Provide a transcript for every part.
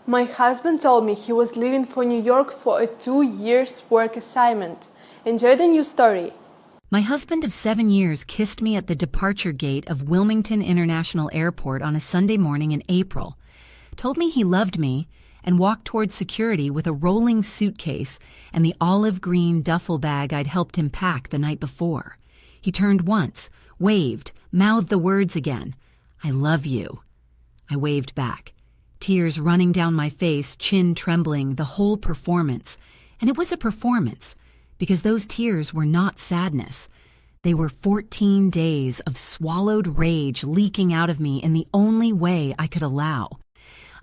My husband told me he was leaving for New York for a 2-year work assignment. Enjoy the new story. My husband of 7 years kissed me at the departure gate of Wilmington International Airport on a Sunday morning in April, told me he loved me, and walked towards security with a rolling suitcase and the olive green duffel bag I'd helped him pack the night before. He turned once, waved, mouthed the words again. "I love you." I waved back, tears running down my face, chin trembling, the whole performance. And it was a performance, because those tears were not sadness. They were 14 days of swallowed rage leaking out of me in the only way I could allow.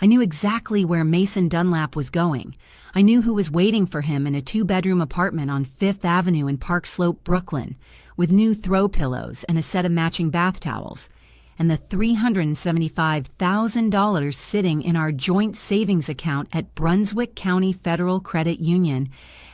I knew exactly where Mason Dunlap was going. I knew who was waiting for him in a 2-bedroom apartment on 5th Avenue in Park Slope, Brooklyn, with new throw pillows and a set of matching bath towels, and the $375,000 sitting in our joint savings account at Brunswick County Federal Credit Union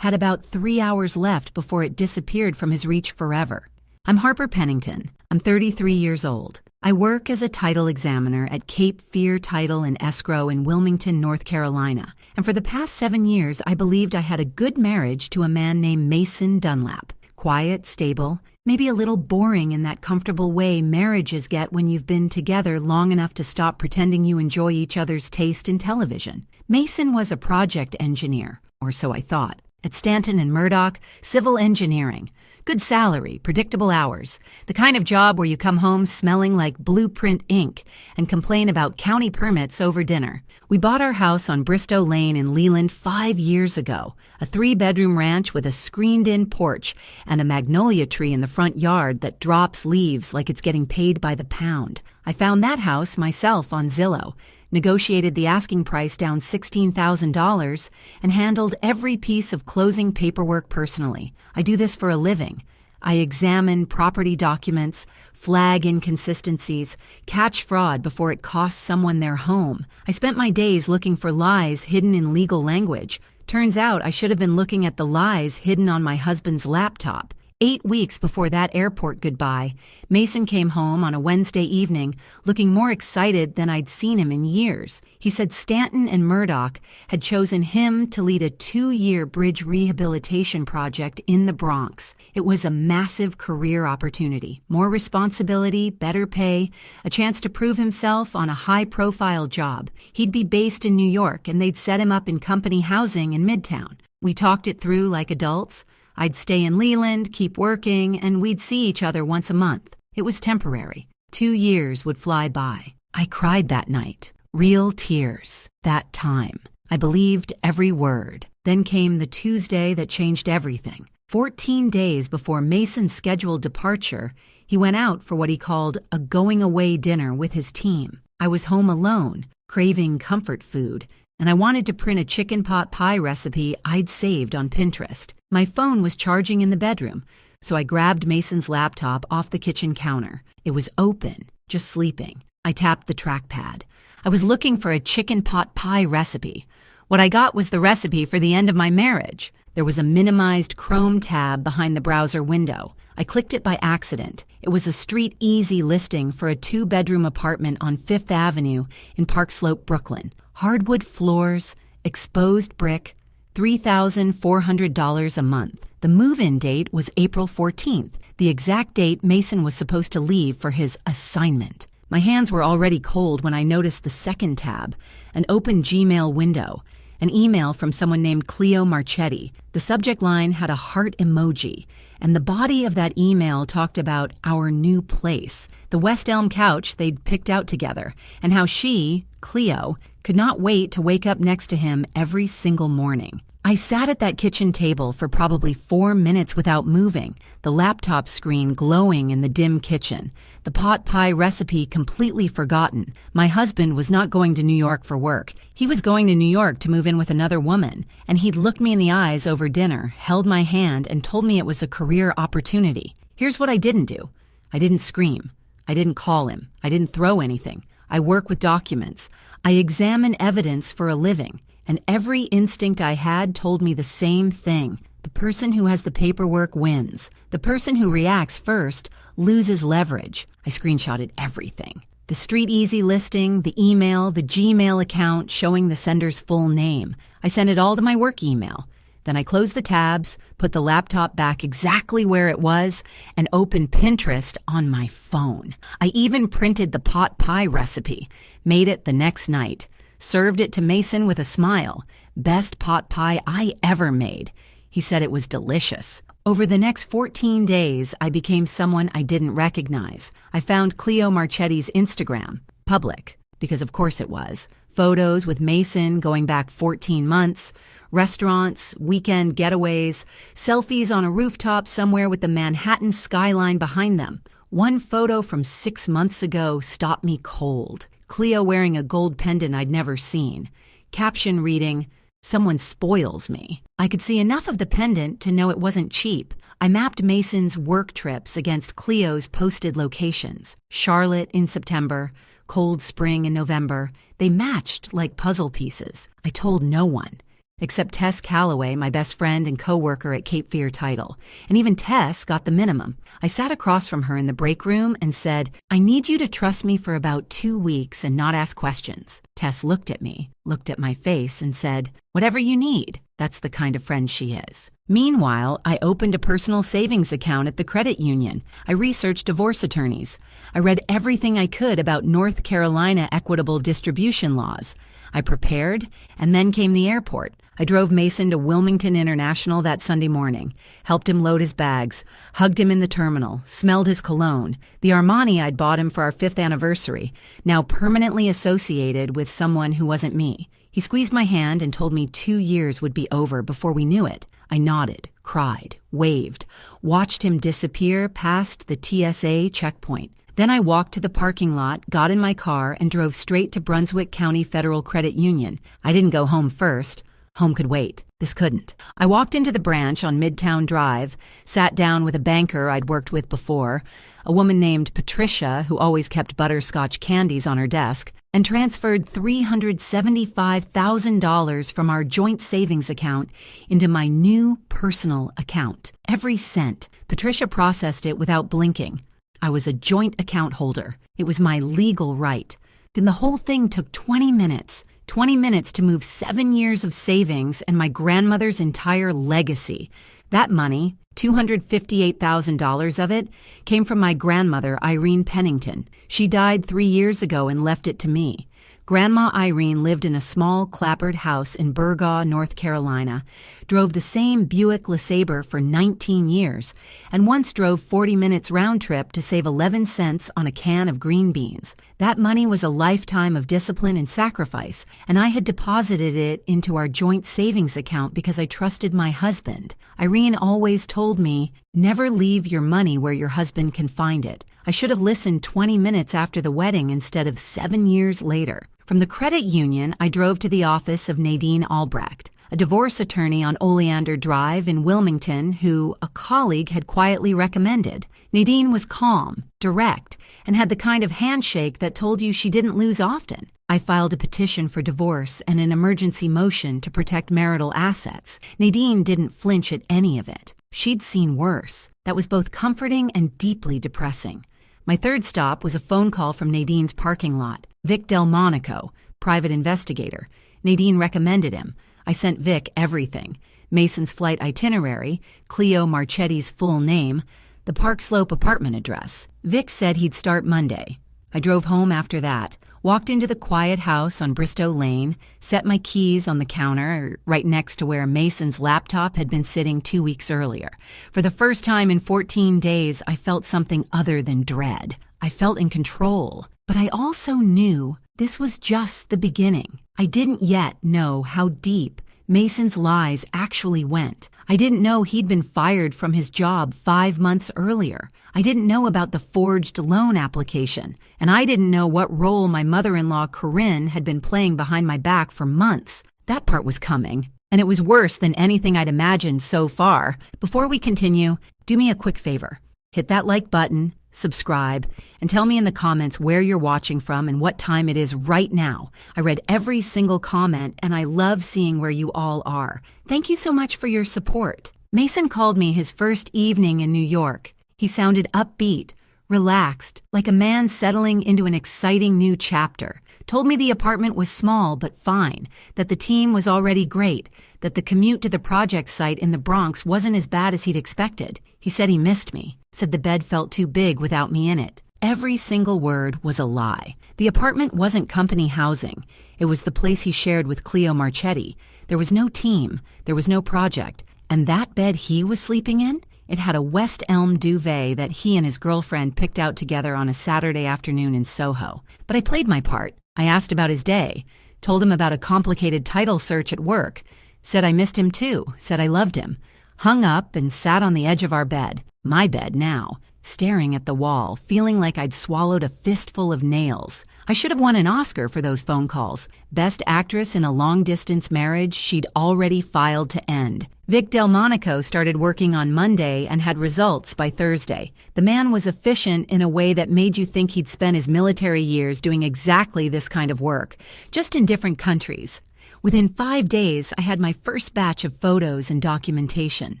had about 3 hours left before it disappeared from his reach forever. I'm Harper Pennington. I'm 33 years old. I work as a title examiner at Cape Fear Title and Escrow in Wilmington, North Carolina. And for the past 7 years, I believed I had a good marriage to a man named Mason Dunlap. Quiet, stable, maybe a little boring in that comfortable way marriages get when you've been together long enough to stop pretending you enjoy each other's taste in television. Mason was a project engineer, or so I thought, at Stanton and Murdoch, civil engineering. Good salary, predictable hours, the kind of job where you come home smelling like blueprint ink and complain about county permits over dinner. We bought our house on Bristow Lane in Leland 5 years ago, a 3-bedroom ranch with a screened-in porch and a magnolia tree in the front yard that drops leaves like it's getting paid by the pound. I found that house myself on Zillow, negotiated the asking price down $16,000, and handled every piece of closing paperwork personally. I do this for a living. I examine property documents, flag inconsistencies, catch fraud before it costs someone their home. I spent my days looking for lies hidden in legal language. Turns out I should have been looking at the lies hidden on my husband's laptop. 8 weeks before that airport goodbye, Mason came home on a Wednesday evening looking more excited than I'd seen him in years. He said Stanton and Murdoch had chosen him to lead a 2-year bridge rehabilitation project in the Bronx. It was a massive career opportunity, more responsibility, better pay, a chance to prove himself on a high-profile job. He'd be based in New York, and they'd set him up in company housing in Midtown. We talked it through like adults. I'd stay in Leland, keep working, and we'd see each other once a month. It was temporary. 2 years would fly by. I cried that night. Real tears. That time. I believed every word. Then came the Tuesday that changed everything. 14 days before Mason's scheduled departure, he went out for what he called a going-away dinner with his team. I was home alone, craving comfort food, and I wanted to print a chicken pot pie recipe I'd saved on Pinterest. My phone was charging in the bedroom, so I grabbed Mason's laptop off the kitchen counter. It was open, just sleeping. I tapped the trackpad. I was looking for a chicken pot pie recipe. What I got was the recipe for the end of my marriage. There was a minimized Chrome tab behind the browser window. I clicked it by accident. It was a street easy listing for a 2-bedroom apartment on 5th Avenue in Park Slope, Brooklyn. Hardwood floors, exposed brick, $3,400 a month. The move-in date was April 14th, the exact date Mason was supposed to leave for his assignment. My hands were already cold when I noticed the second tab, an open Gmail window, an email from someone named Cleo Marchetti. The subject line had a heart emoji, and the body of that email talked about our new place, the West Elm couch they'd picked out together, and how she, Cleo, could not wait to wake up next to him every single morning. I sat at that kitchen table for probably 4 minutes without moving, the laptop screen glowing in the dim kitchen, the pot pie recipe completely forgotten. My husband was not going to New York for work. He was going to New York to move in with another woman, and he'd looked me in the eyes over dinner, held my hand, and told me it was a career opportunity. Here's what I didn't do. I didn't scream. I didn't call him. I didn't throw anything. I work with documents. I examine evidence for a living, and every instinct I had told me the same thing. The person who has the paperwork wins. The person who reacts first loses leverage. I screenshotted everything. The Street Easy listing, the email, the Gmail account showing the sender's full name. I sent it all to my work email. Then I closed the tabs, put the laptop back exactly where it was, and opened Pinterest on my phone. I even printed the pot pie recipe, made it the next night, served it to Mason with a smile. Best pot pie I ever made. He said it was delicious. Over the next 14 days, I became someone I didn't recognize. I found Cleo Marchetti's Instagram, public, because of course it was. Photos with Mason going back 14 months, restaurants, weekend getaways, selfies on a rooftop somewhere with the Manhattan skyline behind them. One photo from 6 months ago stopped me cold. Cleo wearing a gold pendant I'd never seen. Caption reading, "Someone spoils me." I could see enough of the pendant to know it wasn't cheap. I mapped Mason's work trips against Cleo's posted locations. Charlotte in September, Cold Spring in November. They matched like puzzle pieces. I told no one, except Tess Calloway, my best friend and co-worker at Cape Fear Title. And even Tess got the minimum. I sat across from her in the break room and said, "I need you to trust me for about 2 weeks and not ask questions." Tess looked at me, looked at my face, and said, "Whatever you need." That's the kind of friend she is. Meanwhile, I opened a personal savings account at the credit union. I researched divorce attorneys. I read everything I could about North Carolina equitable distribution laws. I prepared, and then came the airport. I drove Mason to Wilmington International that Sunday morning, helped him load his bags, hugged him in the terminal, smelled his cologne, the Armani I'd bought him for our 5th anniversary, now permanently associated with someone who wasn't me. He squeezed my hand and told me 2 years would be over before we knew it. I nodded, cried, waved, watched him disappear past the TSA checkpoint. Then I walked to the parking lot, got in my car, and drove straight to Brunswick County Federal Credit Union. I didn't go home first. Home could wait. This couldn't. I walked into the branch on Midtown Drive, sat down with a banker I'd worked with before, a woman named Patricia who always kept butterscotch candies on her desk, and transferred $375,000 from our joint savings account into my new personal account. Every cent. Patricia processed it without blinking. I was a joint account holder. It was my legal right. Then the whole thing took 20 minutes. 20 minutes to move 7 years of savings and my grandmother's entire legacy. That money, $258,000 of it, came from my grandmother, Irene Pennington. She died 3 years ago and left it to me. Grandma Irene lived in a small clapboard house in Burgaw, North Carolina, drove the same Buick LeSabre for 19 years, and once drove 40 minutes round trip to save 11 cents on a can of green beans. That money was a lifetime of discipline and sacrifice, and I had deposited it into our joint savings account because I trusted my husband. Irene always told me, "Never leave your money where your husband can find it." I should have listened 20 minutes after the wedding instead of 7 years later. From the credit union, I drove to the office of Nadine Albrecht, a divorce attorney on Oleander Drive in Wilmington who a colleague had quietly recommended. Nadine was calm, direct, and had the kind of handshake that told you she didn't lose often. I filed a petition for divorce and an emergency motion to protect marital assets. Nadine didn't flinch at any of it. She'd seen worse. That was both comforting and deeply depressing. My third stop was a phone call from Nadine's parking lot. Vic Delmonico, private investigator. Nadine recommended him. I sent Vic everything. Mason's flight itinerary, Cleo Marchetti's full name, the Park Slope apartment address. Vic said he'd start Monday. I drove home after that, walked into the quiet house on Bristow Lane, set my keys on the counter right next to where Mason's laptop had been sitting 2 weeks earlier. For the first time in 14 days, I felt something other than dread. I felt in control. But I also knew this was just the beginning. I didn't yet know how deep Mason's lies actually went. I didn't know he'd been fired from his job 5 months earlier. I didn't know about the forged loan application. And I didn't know what role my mother-in-law, Corinne, had been playing behind my back for months. That part was coming. And it was worse than anything I'd imagined so far. Before we continue, do me a quick favor. Hit that like button, subscribe, and tell me in the comments where you're watching from and what time it is right now. I read every single comment, and I love seeing where you all are. Thank you so much for your support. Mason called me his first evening in New York. He sounded upbeat, relaxed, like a man settling into an exciting new chapter. Told me the apartment was small but fine, that the team was already great, that the commute to the project site in the Bronx wasn't as bad as he'd expected. He said he missed me, said the bed felt too big without me in it. Every single word was a lie. The apartment wasn't company housing. It was the place he shared with Cleo Marchetti. There was no team, there was no project, and that bed he was sleeping in? It had a West Elm duvet that he and his girlfriend picked out together on a Saturday afternoon in Soho. But I played my part. I asked about his day, told him about a complicated title search at work, said I missed him too, said I loved him, hung up and sat on the edge of our bed, my bed now, staring at the wall, feeling like I'd swallowed a fistful of nails. I should have won an Oscar for those phone calls. Best actress in a long-distance marriage she'd already filed to end. Vic Delmonico started working on Monday and had results by Thursday. The man was efficient in a way that made you think he'd spent his military years doing exactly this kind of work, just in different countries. Within 5 days, I had my first batch of photos and documentation.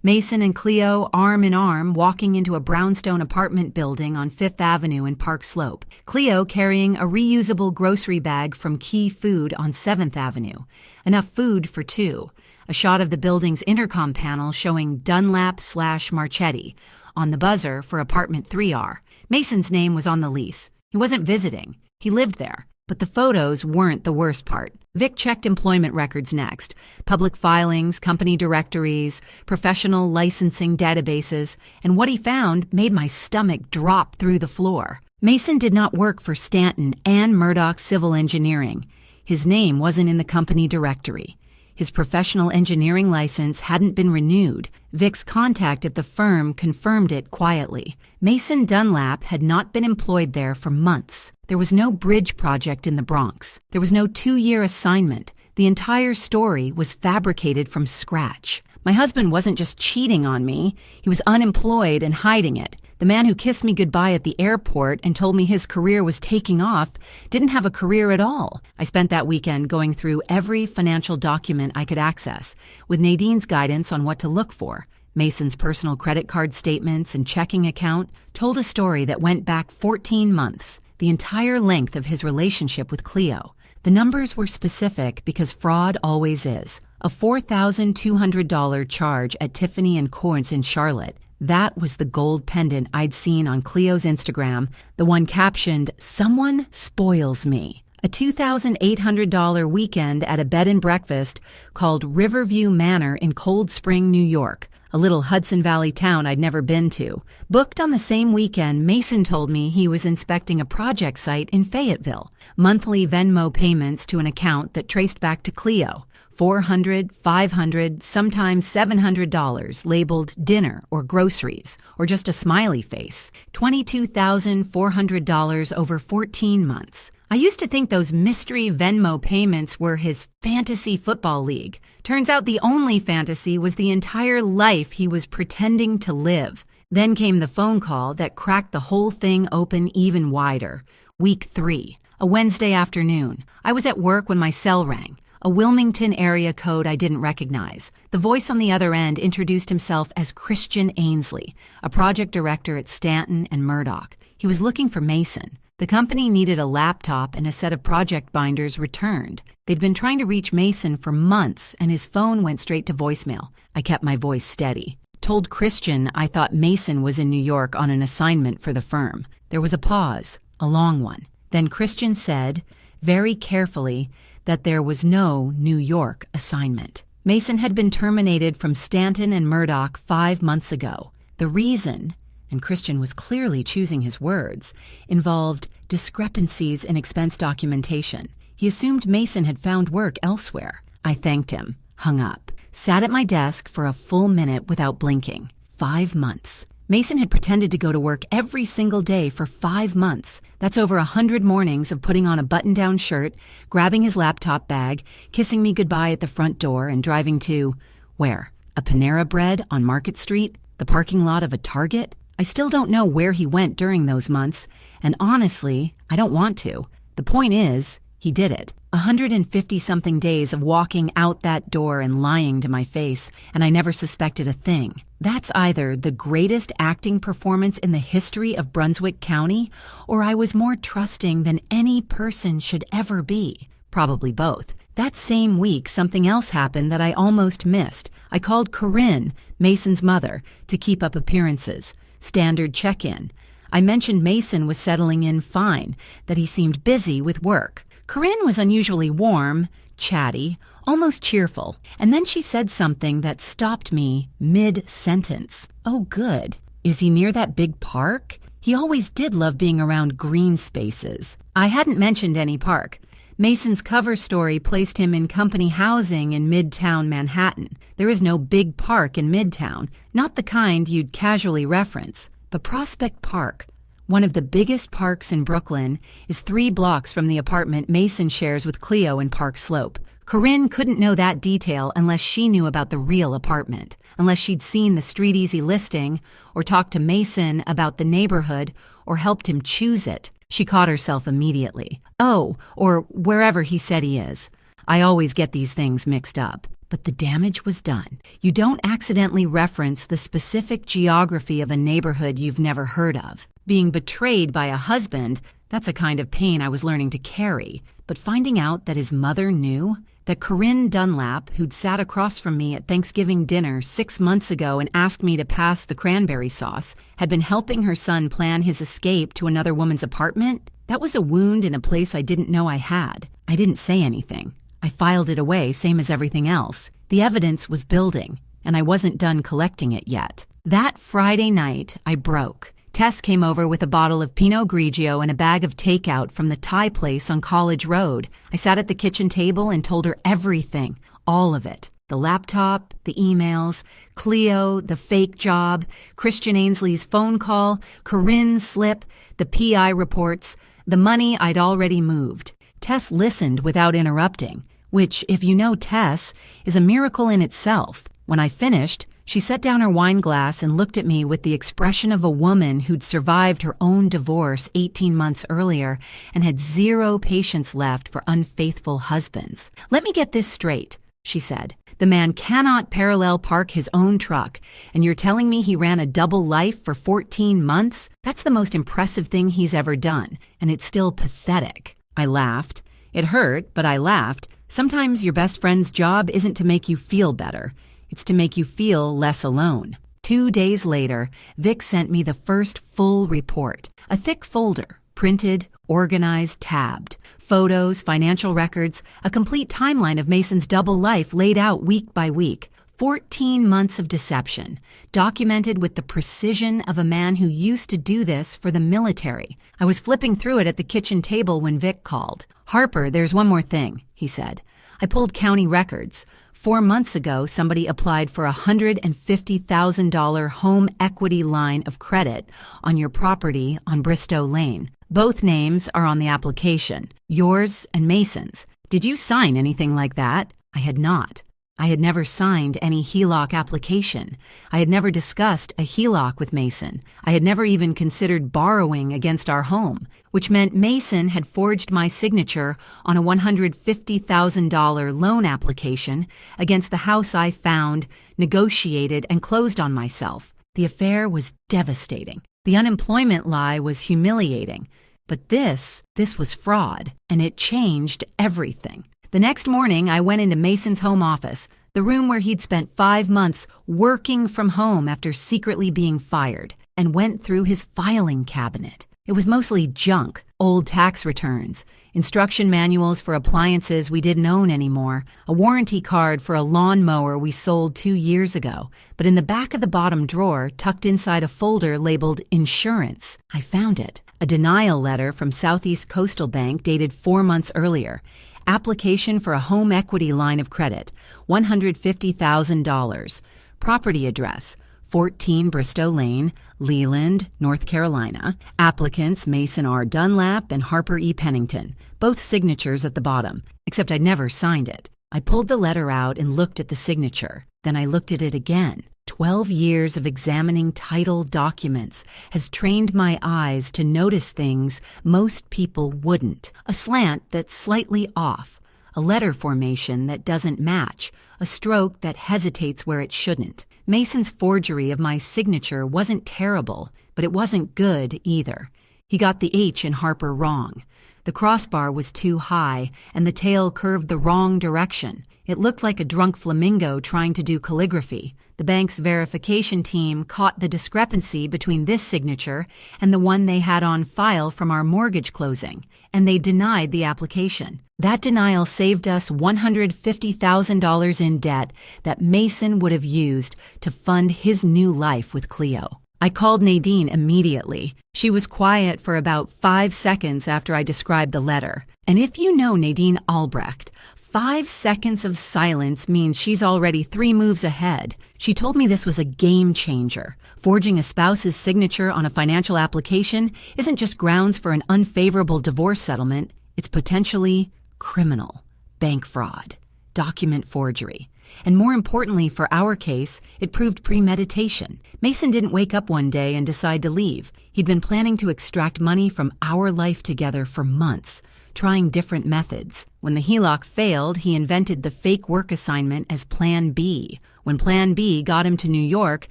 Mason and Cleo, arm in arm, walking into a brownstone apartment building on 5th Avenue in Park Slope. Cleo carrying a reusable grocery bag from Key Food on 7th Avenue. Enough food for two. A shot of the building's intercom panel showing Dunlap/Marchetti on the buzzer for apartment 3R. Mason's name was on the lease. He wasn't visiting. He lived there. But the photos weren't the worst part. Vic checked employment records next. Public filings, company directories, professional licensing databases, and what he found made my stomach drop through the floor. Mason did not work for Stanton and Murdoch Civil Engineering. His name wasn't in the company directory. His professional engineering license hadn't been renewed. Vic's contact at the firm confirmed it quietly. Mason Dunlap had not been employed there for months. There was no bridge project in the Bronx. There was no 2-year assignment. The entire story was fabricated from scratch. My husband wasn't just cheating on me. He was unemployed and hiding it. The man who kissed me goodbye at the airport and told me his career was taking off didn't have a career at all. I spent that weekend going through every financial document I could access, with Nadine's guidance on what to look for. Mason's personal credit card statements and checking account told a story that went back 14 months, the entire length of his relationship with Cleo. The numbers were specific because fraud always is. A $4,200 charge at Tiffany & Co's in Charlotte. That was the gold pendant I'd seen on Cleo's Instagram, the one captioned, "Someone spoils me." A $2,800 weekend at a bed and breakfast called Riverview Manor in Cold Spring, New York, a little Hudson Valley town I'd never been to. Booked on the same weekend, Mason told me he was inspecting a project site in Fayetteville. Monthly Venmo payments to an account that traced back to Cleo. $400, $500, sometimes $700 labeled dinner or groceries, or just a smiley face. $22,400 over 14 months. I used to think those mystery Venmo payments were his fantasy football league. Turns out the only fantasy was the entire life he was pretending to live. Then came the phone call that cracked the whole thing open even wider. Week 3, a Wednesday afternoon. I was at work when my cell rang. A Wilmington area code I didn't recognize. The voice on the other end introduced himself as Christian Ainsley, a project director at Stanton and Murdoch. He was looking for Mason. The company needed a laptop and a set of project binders returned. They'd been trying to reach Mason for months, and his phone went straight to voicemail. I kept my voice steady. Told Christian I thought Mason was in New York on an assignment for the firm. There was a pause, a long one. Then Christian said, very carefully, that there was no New York assignment. Mason had been terminated from Stanton and Murdoch 5 months ago. The reason, and Christian was clearly choosing his words, involved discrepancies in expense documentation. He assumed Mason had found work elsewhere. I thanked him, hung up, sat at my desk for a full minute without blinking. 5 months. Mason had pretended to go to work every single day for 5 months. That's over 100 mornings of putting on a button-down shirt, grabbing his laptop bag, kissing me goodbye at the front door, and driving to, where? A Panera Bread on Market Street? The parking lot of a Target? I still don't know where he went during those months, and honestly, I don't want to. The point is, he did it. 150-something days of walking out that door and lying to my face, and I never suspected a thing. That's either the greatest acting performance in the history of Brunswick County, or I was more trusting than any person should ever be. Probably both. That same week, something else happened that I almost missed. I called Corinne, Mason's mother, to keep up appearances. Standard check-in. I mentioned Mason was settling in fine, that he seemed busy with work. Corinne was unusually warm, chatty, almost cheerful, and then she said something that stopped me mid-sentence. Oh, good. Is he near that big park? He always did love being around green spaces. I hadn't mentioned any park. Mason's cover story placed him in company housing in Midtown Manhattan. There is no big park in Midtown, not the kind you'd casually reference, but Prospect Park, one of the biggest parks in Brooklyn, is 3 blocks from the apartment Mason shares with Cleo in Park Slope. Corinne couldn't know that detail unless she knew about the real apartment, unless she'd seen the Street Easy listing, or talked to Mason about the neighborhood, or helped him choose it. She caught herself immediately. Oh, or wherever he said he is. I always get these things mixed up. But the damage was done. You don't accidentally reference the specific geography of a neighborhood you've never heard of. Being betrayed by a husband, that's a kind of pain I was learning to carry. But finding out that his mother knew, that Corinne Dunlap, who'd sat across from me at Thanksgiving dinner 6 months ago and asked me to pass the cranberry sauce, had been helping her son plan his escape to another woman's apartment, that was a wound in a place I didn't know I had. I didn't say anything. I filed it away, same as everything else. The evidence was building, and I wasn't done collecting it yet. That Friday night, I broke. Tess came over with a bottle of Pinot Grigio and a bag of takeout from the Thai place on College Road. I sat at the kitchen table and told her everything, all of it. The laptop, the emails, Cleo, the fake job, Christian Ainsley's phone call, Corinne's slip, the PI reports, the money I'd already moved. Tess listened without interrupting, which, if you know Tess, is a miracle in itself. When I finished, she set down her wine glass and looked at me with the expression of a woman who'd survived her own divorce 18 months earlier and had 0 patience left for unfaithful husbands. "Let me get this straight," she said. "The man cannot parallel park his own truck, and you're telling me he ran a double life for 14 months? That's the most impressive thing he's ever done, and it's still pathetic." I laughed. It hurt, but I laughed. Sometimes your best friend's job isn't to make you feel better. It's to make you feel less alone. 2 days later, Vic sent me the first full report. A thick folder, printed, organized, tabbed. Photos, financial records, a complete timeline of Mason's double life laid out week by week. 14 months of deception, documented with the precision of a man who used to do this for the military. I was flipping through it at the kitchen table when Vic called. "Harper, there's one more thing," he said. I pulled county records. 4 months ago, somebody applied for a $150,000 home equity line of credit on your property on Bristow Lane. Both names are on the application, yours and Mason's. Did you sign anything like that? I had not. I had never signed any HELOC application. I had never discussed a HELOC with Mason. I had never even considered borrowing against our home, which meant Mason had forged my signature on a $150,000 loan application against the house I found, negotiated, and closed on myself. The affair was devastating. The unemployment lie was humiliating. But this was fraud, and it changed everything. The next morning, I went into Mason's home office, the room where he'd spent 5 months working from home after secretly being fired, and went through his filing cabinet. It was mostly junk, old tax returns, instruction manuals for appliances we didn't own anymore, a warranty card for a lawnmower we sold 2 years ago. But in the back of the bottom drawer, tucked inside a folder labeled Insurance, I found it. A denial letter from Southeast Coastal Bank dated 4 months earlier. Application for a home equity line of credit, $150,000. Property address, 14 Bristow Lane, Leland, North Carolina. Applicants Mason R. Dunlap and Harper E. Pennington. Both signatures at the bottom, except I'd never signed it. I pulled the letter out and looked at the signature. Then I looked at it again, 12 years of examining title documents has trained my eyes to notice things most people wouldn't. A slant that's slightly off, a letter formation that doesn't match, a stroke that hesitates where it shouldn't. Mason's forgery of my signature wasn't terrible, but it wasn't good either. He got the H in Harper wrong. The crossbar was too high, and the tail curved the wrong direction. It looked like a drunk flamingo trying to do calligraphy. The bank's verification team caught the discrepancy between this signature and the one they had on file from our mortgage closing, and they denied the application. That denial saved us $150,000 in debt that Mason would have used to fund his new life with Cleo. I called Nadine immediately. She was quiet for about 5 seconds after I described the letter. And if you know Nadine Albrecht, 5 seconds of silence means she's already 3 moves ahead. She told me this was a game changer. Forging a spouse's signature on a financial application isn't just grounds for an unfavorable divorce settlement. It's potentially criminal, bank fraud, document forgery. And more importantly for our case, it proved premeditation. Mason didn't wake up one day and decide to leave. He'd been planning to extract money from our life together for months, trying different methods. When the HELOC failed, he invented the fake work assignment as Plan B. When Plan B got him to New York,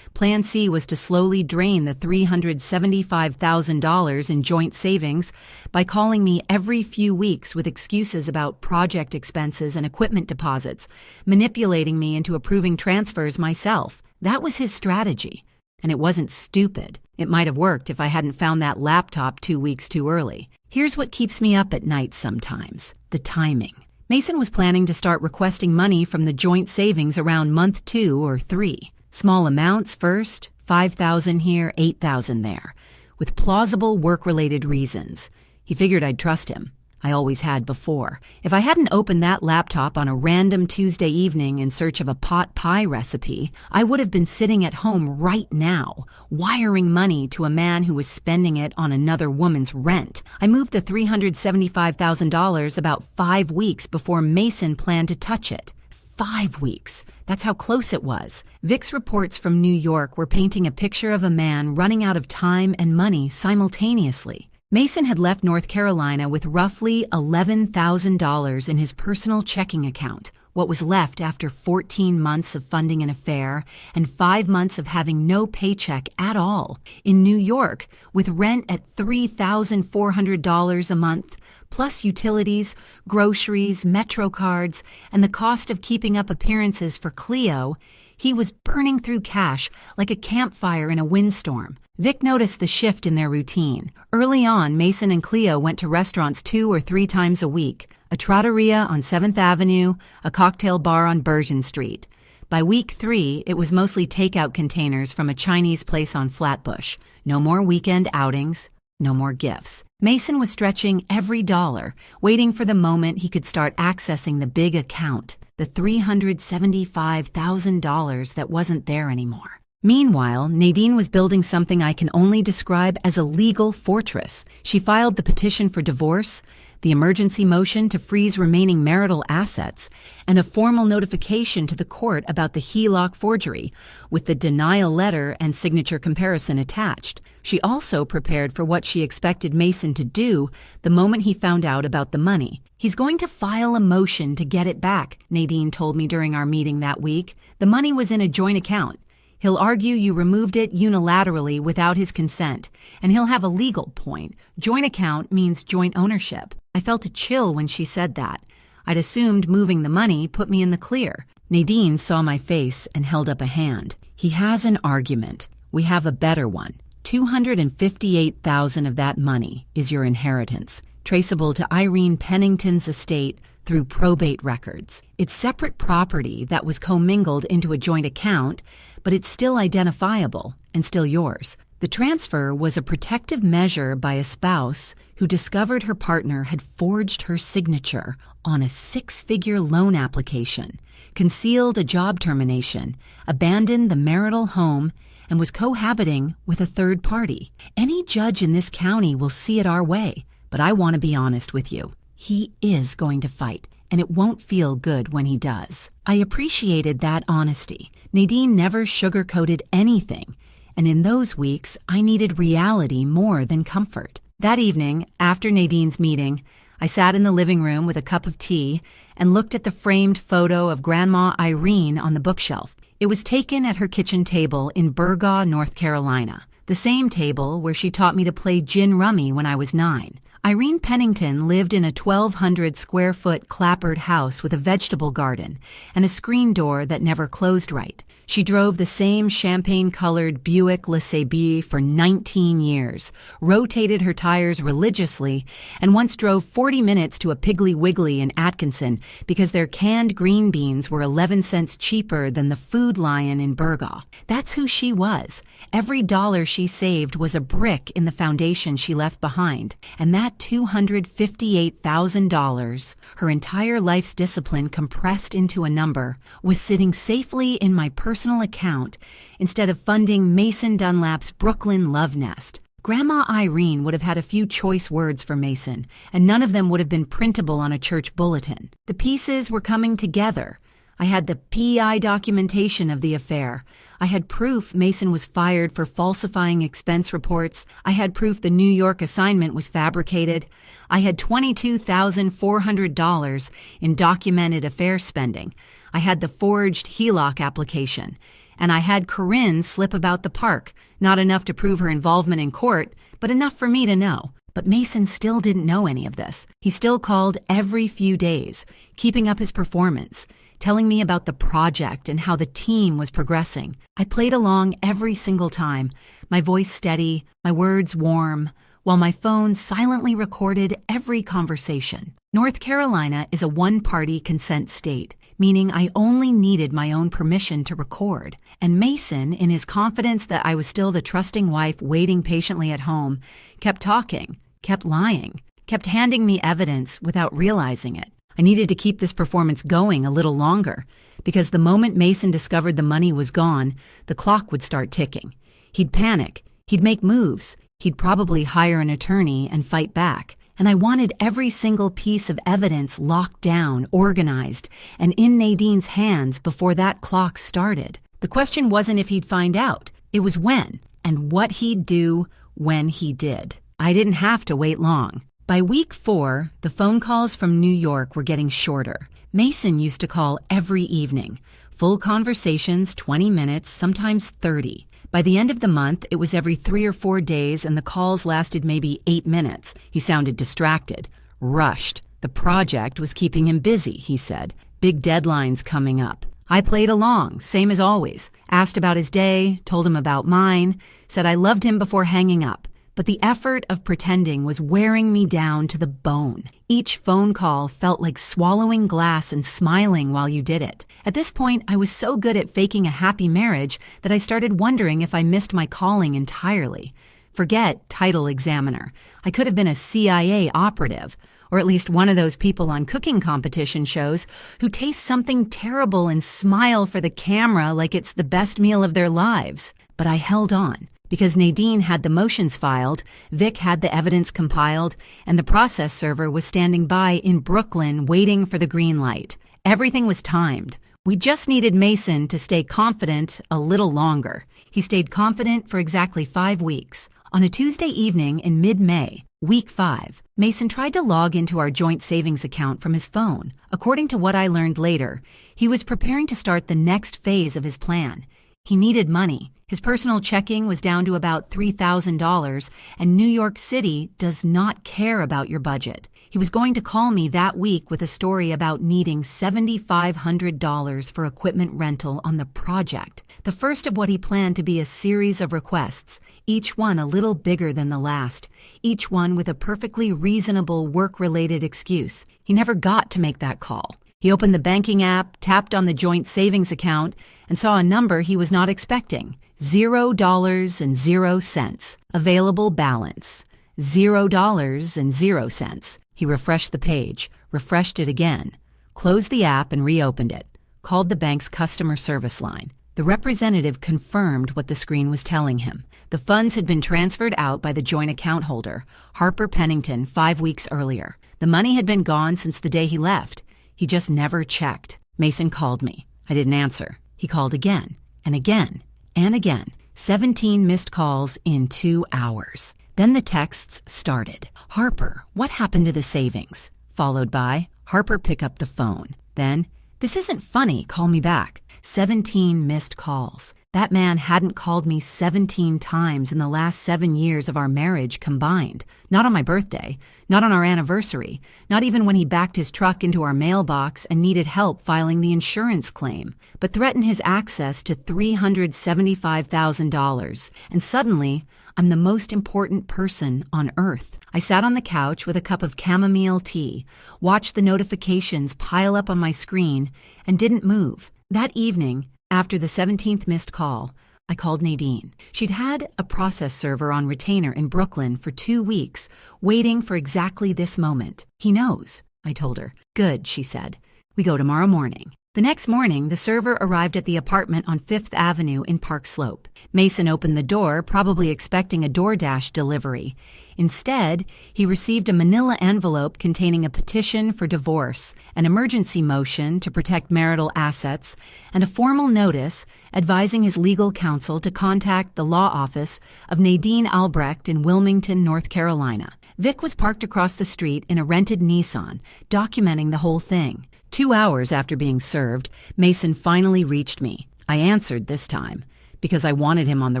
Plan C was to slowly drain the $375,000 in joint savings by calling me every few weeks with excuses about project expenses and equipment deposits, manipulating me into approving transfers myself. That was his strategy. And it wasn't stupid. It might have worked if I hadn't found that laptop 2 weeks too early. Here's what keeps me up at night sometimes: the timing. Mason was planning to start requesting money from the joint savings around month 2 or 3. Small amounts first, $5,000 here, $8,000 there, with plausible work-related reasons. He figured I'd trust him. I always had before. If I hadn't opened that laptop on a random Tuesday evening in search of a pot pie recipe, I would have been sitting at home right now, wiring money to a man who was spending it on another woman's rent. I moved the $375,000 about 5 weeks before Mason planned to touch it. 5 weeks. That's how close it was. VIX reports from New York were painting a picture of a man running out of time and money simultaneously. Mason had left North Carolina with roughly $11,000 in his personal checking account, what was left after 14 months of funding an affair and 5 months of having no paycheck at all. In New York, with rent at $3,400 a month, plus utilities, groceries, Metro cards, and the cost of keeping up appearances for Cleo, he was burning through cash like a campfire in a windstorm. Vic noticed the shift in their routine. Early on, Mason and Cleo went to restaurants 2 or 3 times a week, a trattoria on 7th Avenue, a cocktail bar on Bergen Street. By week 3, it was mostly takeout containers from a Chinese place on Flatbush. No more weekend outings, no more gifts. Mason was stretching every dollar, waiting for the moment he could start accessing the big account, the $375,000 that wasn't there anymore. Meanwhile, Nadine was building something I can only describe as a legal fortress. She filed the petition for divorce, the emergency motion to freeze remaining marital assets, and a formal notification to the court about the HELOC forgery, with the denial letter and signature comparison attached. She also prepared for what she expected Mason to do the moment he found out about the money. He's going to file a motion to get it back, Nadine told me during our meeting that week. The money was in a joint account. He'll argue you removed it unilaterally without his consent, and he'll have a legal point. Joint account means joint ownership. I felt a chill when she said that. I'd assumed moving the money put me in the clear. Nadine saw my face and held up a hand. He has an argument. We have a better one. $258,000 of that money is your inheritance, traceable to Irene Pennington's estate through probate records. It's separate property that was commingled into a joint account, but it's still identifiable and still yours. The transfer was a protective measure by a spouse who discovered her partner had forged her signature on a 6-figure loan application, concealed a job termination, abandoned the marital home, and was cohabiting with a third party. Any judge in this county will see it our way, but I want to be honest with you. He is going to fight, and it won't feel good when he does. I appreciated that honesty. Nadine never sugarcoated anything, and in those weeks, I needed reality more than comfort. That evening, after Nadine's meeting, I sat in the living room with a cup of tea and looked at the framed photo of Grandma Irene on the bookshelf. It was taken at her kitchen table in Burgaw, North Carolina, the same table where she taught me to play gin rummy when I was 9. Irene Pennington lived in a 1,200-square-foot clapboard house with a vegetable garden and a screen door that never closed right. She drove the same champagne-colored Buick LeSabre for 19 years, rotated her tires religiously, and once drove 40 minutes to a Piggly Wiggly in Atkinson because their canned green beans were 11 cents cheaper than the Food Lion in Burgaw. That's who she was. Every dollar she saved was a brick in the foundation she left behind, and that $258,000, her entire life's discipline compressed into a number, was sitting safely in my personal account instead of funding Mason Dunlap's Brooklyn love nest. Grandma Irene would have had a few choice words for Mason, and none of them would have been printable on a church bulletin. The pieces were coming together. I had the PI documentation of the affair. I had proof Mason was fired for falsifying expense reports. I had proof the New York assignment was fabricated. I had $22,400 in documented affair spending. I had the forged HELOC application. And I had Corinne slip about the park, not enough to prove her involvement in court, but enough for me to know. But Mason still didn't know any of this. He still called every few days, keeping up his performance, telling me about the project and how the team was progressing. I played along every single time, my voice steady, my words warm, while my phone silently recorded every conversation. North Carolina is a one-party consent state, meaning I only needed my own permission to record. And Mason, in his confidence that I was still the trusting wife waiting patiently at home, kept talking, kept lying, kept handing me evidence without realizing it. I needed to keep this performance going a little longer, because the moment Mason discovered the money was gone, the clock would start ticking. He'd panic, he'd make moves, he'd probably hire an attorney and fight back. And I wanted every single piece of evidence locked down, organized, and in Nadine's hands before that clock started. The question wasn't if he'd find out, it was when, and what he'd do when he did. I didn't have to wait long. By week 4, the phone calls from New York were getting shorter. Mason used to call every evening. Full conversations, 20 minutes, sometimes 30. By the end of the month, it was every 3 or 4 days, and the calls lasted maybe 8 minutes. He sounded distracted, rushed. The project was keeping him busy, he said. Big deadlines coming up. I played along, same as always. Asked about his day, told him about mine, said I loved him before hanging up. But the effort of pretending was wearing me down to the bone. Each phone call felt like swallowing glass and smiling while you did it. At this point, I was so good at faking a happy marriage that I started wondering if I missed my calling entirely. Forget title examiner. I could have been a CIA operative, or at least one of those people on cooking competition shows who taste something terrible and smile for the camera like it's the best meal of their lives. But I held on. Because Nadine had the motions filed, Vic had the evidence compiled, and the process server was standing by in Brooklyn waiting for the green light. Everything was timed. We just needed Mason to stay confident a little longer. He stayed confident for exactly 5 weeks. On a Tuesday evening in mid-May, week 5, Mason tried to log into our joint savings account from his phone. According to what I learned later, he was preparing to start the next phase of his plan. He needed money. His personal checking was down to about $3,000, and New York City does not care about your budget. He was going to call me that week with a story about needing $7,500 for equipment rental on the project, the first of what he planned to be a series of requests, each one a little bigger than the last, each one with a perfectly reasonable work-related excuse. He never got to make that call. He opened the banking app, tapped on the joint savings account, and saw a number he was not expecting. $0.00. Available balance. $0.00. He refreshed the page, refreshed it again, closed the app and reopened it, called the bank's customer service line. The representative confirmed what the screen was telling him. The funds had been transferred out by the joint account holder, Harper Pennington, 5 weeks earlier. The money had been gone since the day he left. He just never checked. Mason called me. I didn't answer. He called again and again and again. 17 missed calls in 2 hours. Then the texts started. Harper, what happened to the savings? Followed by, Harper, pick up the phone. Then, this isn't funny, call me back. 17 missed calls. That man hadn't called me 17 times in the last 7 years of our marriage combined. Not on my birthday, not on our anniversary, not even when he backed his truck into our mailbox and needed help filing the insurance claim, but threatened his access to $375,000. And suddenly, I'm the most important person on earth. I sat on the couch with a cup of chamomile tea, watched the notifications pile up on my screen, and didn't move. That evening, after the 17th missed call, I called Nadine. She'd had a process server on retainer in Brooklyn for 2 weeks, waiting for exactly this moment. He knows, I told her. Good, she said. We go tomorrow morning. The next morning, the server arrived at the apartment on 5th Avenue in Park Slope. Mason opened the door, probably expecting a DoorDash delivery. Instead, he received a manila envelope containing a petition for divorce, an emergency motion to protect marital assets, and a formal notice advising his legal counsel to contact the law office of Nadine Albrecht in Wilmington, North Carolina. Vic was parked across the street in a rented Nissan, documenting the whole thing. 2 hours after being served, Mason finally reached me. I answered this time, because I wanted him on the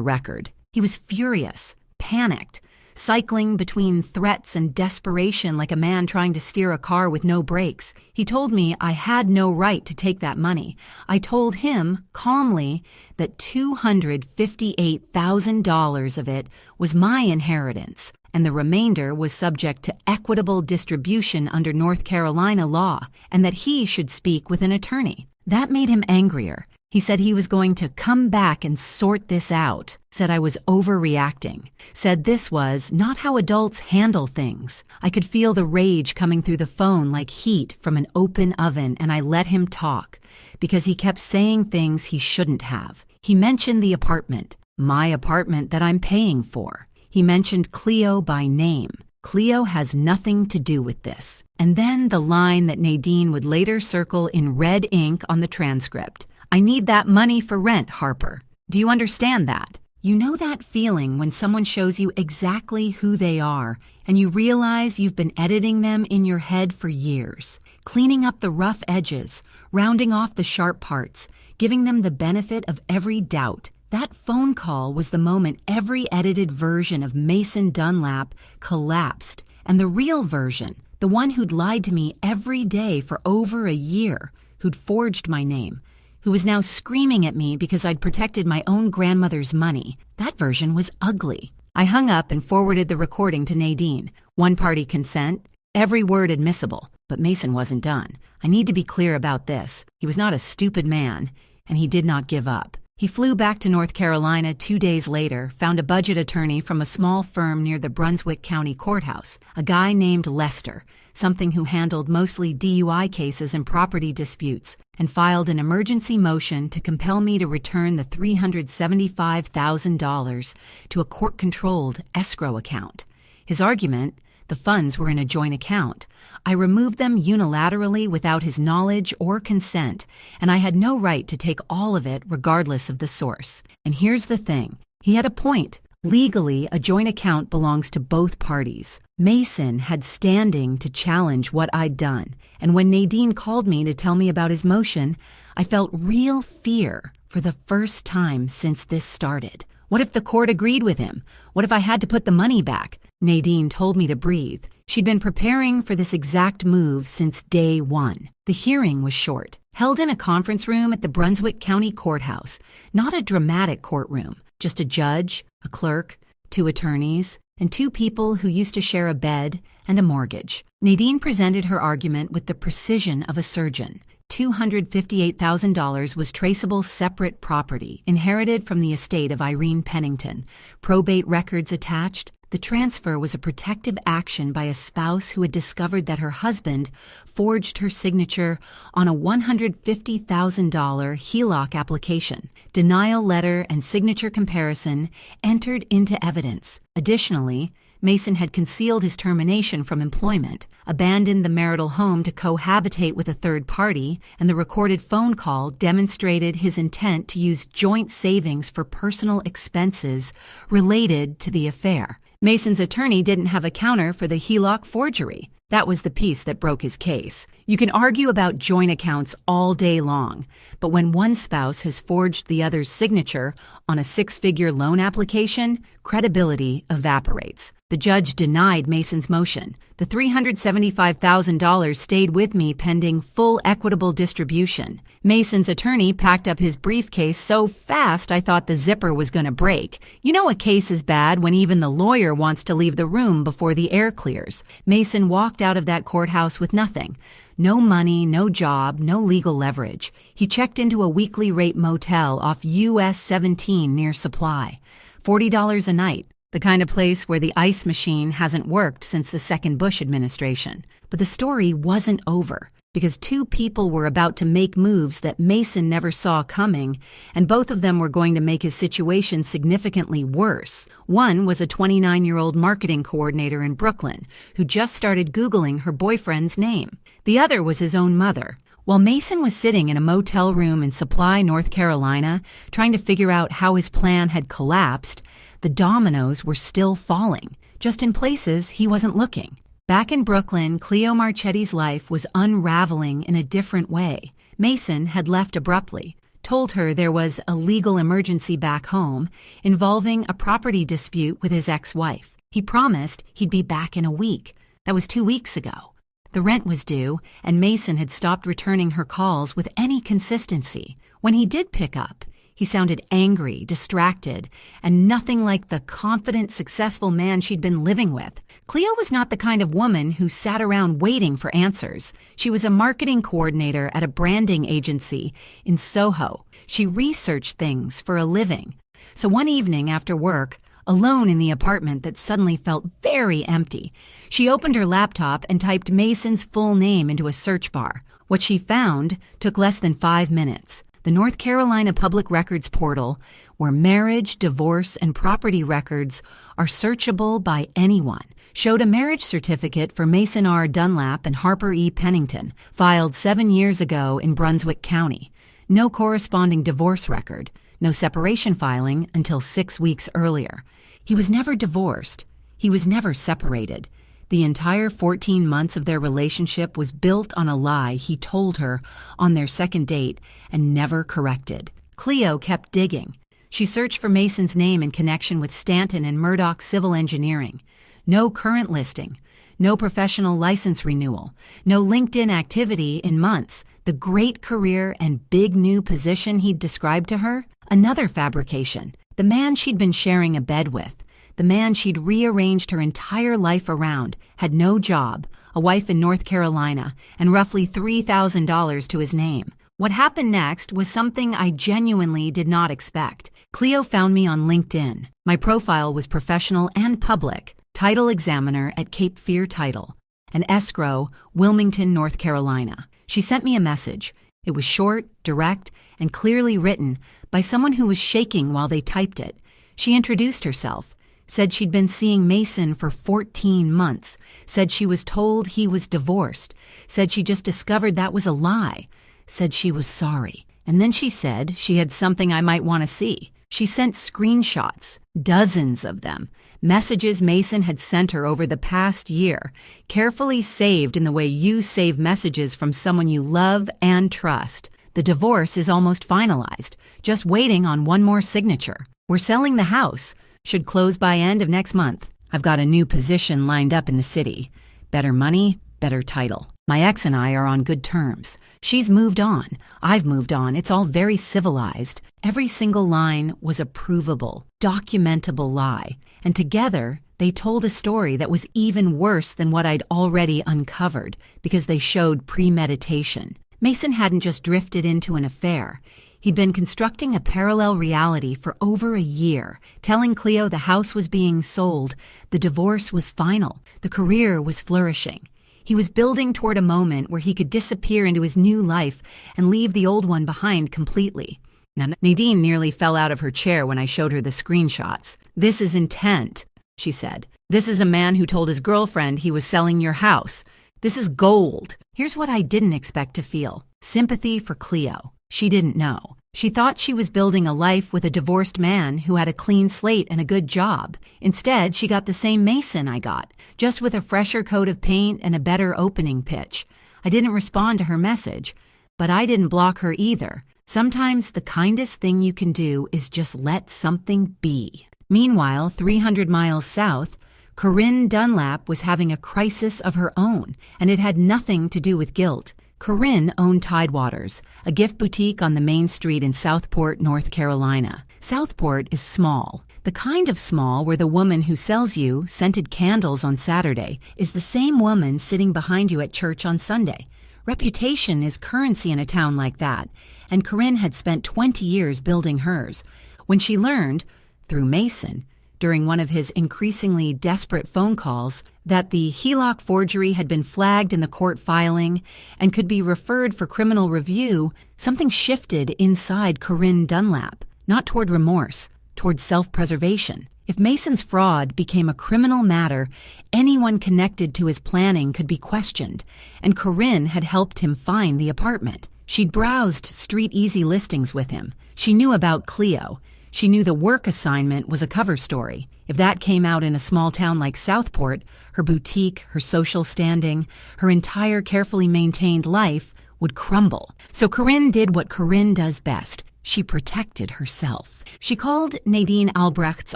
record. He was furious, panicked, cycling between threats and desperation like a man trying to steer a car with no brakes. He told me I had no right to take that money. I told him, calmly, that $258,000 of it was my inheritance, and the remainder was subject to equitable distribution under North Carolina law, and that he should speak with an attorney. That made him angrier. He said he was going to come back and sort this out, said I was overreacting, said this was not how adults handle things. I could feel the rage coming through the phone like heat from an open oven, and I let him talk, because he kept saying things he shouldn't have. He mentioned the apartment, my apartment that I'm paying for. He mentioned Cleo by name. Cleo has nothing to do with this. And then the line that Nadine would later circle in red ink on the transcript. I need that money for rent, Harper. Do you understand that? You know that feeling when someone shows you exactly who they are and you realize you've been editing them in your head for years, cleaning up the rough edges, rounding off the sharp parts, giving them the benefit of every doubt. That phone call was the moment every edited version of Mason Dunlap collapsed, and the real version, the one who'd lied to me every day for over a year, who'd forged my name, who was now screaming at me because I'd protected my own grandmother's money. That version was ugly. I hung up and forwarded the recording to Nadine. One-party consent, every word admissible. But Mason wasn't done. I need to be clear about this. He was not a stupid man, and he did not give up. He flew back to North Carolina 2 days later, found a budget attorney from a small firm near the Brunswick County Courthouse, a guy named Lester, something who handled mostly DUI cases and property disputes, and filed an emergency motion to compel me to return the $375,000 to a court-controlled escrow account. His argument: the funds were in a joint account. I removed them unilaterally without his knowledge or consent, and I had no right to take all of it regardless of the source. And here's the thing. He had a point. Legally, a joint account belongs to both parties. Mason had standing to challenge what I'd done, and when Nadine called me to tell me about his motion, I felt real fear for the first time since this started. What if the court agreed with him? What if I had to put the money back? Nadine told me to breathe. She'd been preparing for this exact move since day one. The hearing was short, held in a conference room at the Brunswick County Courthouse, not a dramatic courtroom, just a judge, a clerk, 2 attorneys, and 2 people who used to share a bed and a mortgage. Nadine presented her argument with the precision of a surgeon. $258,000 was traceable separate property, inherited from the estate of Irene Pennington. Probate records attached. The transfer was a protective action by a spouse who had discovered that her husband forged her signature on a $150,000 HELOC application. Denial letter and signature comparison entered into evidence. Additionally, Mason had concealed his termination from employment, abandoned the marital home to cohabitate with a third party, and the recorded phone call demonstrated his intent to use joint savings for personal expenses related to the affair. Mason's attorney didn't have a counter for the HELOC forgery. That was the piece that broke his case. You can argue about joint accounts all day long, but when one spouse has forged the other's signature on a six-figure loan application, credibility evaporates. The judge denied Mason's motion. The $375,000 stayed with me pending full equitable distribution. Mason's attorney packed up his briefcase so fast I thought the zipper was going to break. You know a case is bad when even the lawyer wants to leave the room before the air clears. Mason walked out of that courthouse with nothing. No money, no job, no legal leverage. He checked into a weekly rate motel off US 17 near Supply. $40 a night. The kind of place where the ice machine hasn't worked since the second Bush administration. But the story wasn't over, because two people were about to make moves that Mason never saw coming, and both of them were going to make his situation significantly worse. One was a 29-year-old marketing coordinator in Brooklyn who just started Googling her boyfriend's name. The other was his own mother. While Mason was sitting in a motel room in Supply, North Carolina, trying to figure out how his plan had collapsed, the dominoes were still falling, just in places he wasn't looking. Back in Brooklyn, Cleo Marchetti's life was unraveling in a different way. Mason had left abruptly, told her there was a legal emergency back home involving a property dispute with his ex-wife. He promised he'd be back in a week. That was 2 weeks ago. The rent was due, and Mason had stopped returning her calls with any consistency. When he did pick up, he sounded angry, distracted, and nothing like the confident, successful man she'd been living with. Cleo was not the kind of woman who sat around waiting for answers. She was a marketing coordinator at a branding agency in Soho. She researched things for a living. So one evening after work, alone in the apartment that suddenly felt very empty, she opened her laptop and typed Mason's full name into a search bar. What she found took less than 5 minutes. The North Carolina Public Records Portal, where marriage, divorce, and property records are searchable by anyone, showed a marriage certificate for Mason R. Dunlap and Harper E. Pennington, filed 7 years ago in Brunswick County. No corresponding divorce record, no separation filing until 6 weeks earlier. He was never divorced. He was never separated. The entire 14 months of their relationship was built on a lie he told her on their second date and never corrected. Cleo kept digging. She searched for Mason's name in connection with Stanton and Murdoch Civil Engineering. No current listing, no professional license renewal, no LinkedIn activity in months. The great career and big new position he'd described to her, another fabrication. The man she'd been sharing a bed with, the man she'd rearranged her entire life around, had no job, a wife in North Carolina, and roughly $3,000 to his name. What happened next was something I genuinely did not expect. Cleo found me on LinkedIn. My profile was professional and public, title examiner at Cape Fear Title, and escrow, Wilmington, North Carolina. She sent me a message. It was short, direct, and clearly written by someone who was shaking while they typed it. She introduced herself, said she'd been seeing Mason for 14 months, said she was told he was divorced, said she just discovered that was a lie, said she was sorry. And then she said she had something I might want to see. She sent screenshots, dozens of them, messages Mason had sent her over the past year, carefully saved in the way you save messages from someone you love and trust. The divorce is almost finalized, just waiting on one more signature. We're selling the house. Should close by end of next month. I've got a new position lined up in the city. Better money, better title. My ex and I are on good terms. She's moved on. I've moved on. It's all very civilized. Every single line was a provable, documentable lie. And together, they told a story that was even worse than what I'd already uncovered, because they showed premeditation. Mason hadn't just drifted into an affair. He'd been constructing a parallel reality for over a year, telling Cleo the house was being sold, the divorce was final, the career was flourishing. He was building toward a moment where he could disappear into his new life and leave the old one behind completely. Now, Nadine nearly fell out of her chair when I showed her the screenshots. "This is intent," she said. This is a man who told his girlfriend he was selling your house. This is gold. Here's what I didn't expect to feel. Sympathy for Cleo. She didn't know. She thought she was building a life with a divorced man who had a clean slate and a good job. Instead, she got the same Mason I got, just with a fresher coat of paint and a better opening pitch. I didn't respond to her message, but I didn't block her either. Sometimes the kindest thing you can do is just let something be. Meanwhile, 300 miles south, Corinne Dunlap was having a crisis of her own, and it had nothing to do with guilt. Corinne owned Tidewaters, a gift boutique on the main street in Southport, North Carolina. Southport is small. The kind of small where the woman who sells you scented candles on Saturday is the same woman sitting behind you at church on Sunday. Reputation is currency in a town like that, and Corinne had spent 20 years building hers. When she learned, through Mason, during one of his increasingly desperate phone calls, that the HELOC forgery had been flagged in the court filing and could be referred for criminal review, something shifted inside Corinne Dunlap, not toward remorse, toward self-preservation. If Mason's fraud became a criminal matter, anyone connected to his planning could be questioned, and Corinne had helped him find the apartment. She'd browsed Street Easy listings with him. She knew about Cleo. She knew the work assignment was a cover story. If that came out in a small town like Southport, her boutique, her social standing, her entire carefully maintained life would crumble. So Corinne did what Corinne does best. She protected herself. She called Nadine Albrecht's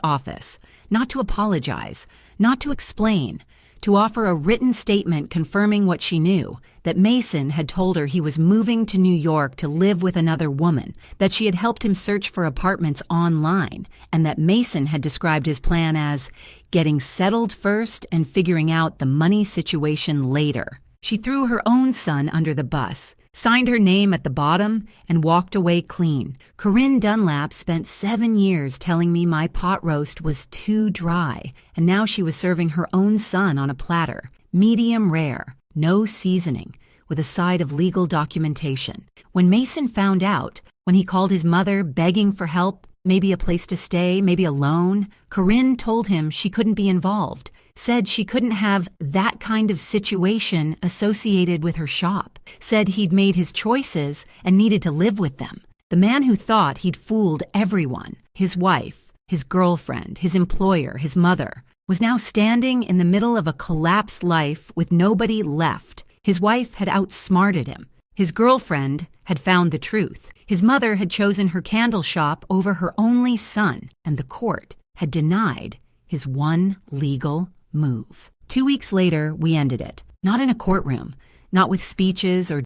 office, not to apologize, not to explain, to offer a written statement confirming what she knew, that Mason had told her he was moving to New York to live with another woman, that she had helped him search for apartments online, and that Mason had described his plan as getting settled first and figuring out the money situation later. She threw her own son under the bus, signed her name at the bottom, and walked away clean. Corinne Dunlap spent 7 years telling me my pot roast was too dry, and now she was serving her own son on a platter, medium rare, no seasoning, with a side of legal documentation. When Mason found out, when he called his mother begging for help, maybe a place to stay, maybe a loan, Corinne told him she couldn't be involved, said she couldn't have that kind of situation associated with her shop, said he'd made his choices and needed to live with them. The man who thought he'd fooled everyone, his wife, his girlfriend, his employer, his mother, was now standing in the middle of a collapsed life with nobody left. His wife had outsmarted him. His girlfriend had found the truth. His mother had chosen her candle shop over her only son, and the court had denied his one legal move. 2 weeks later, we ended it. Not in a courtroom, not with speeches or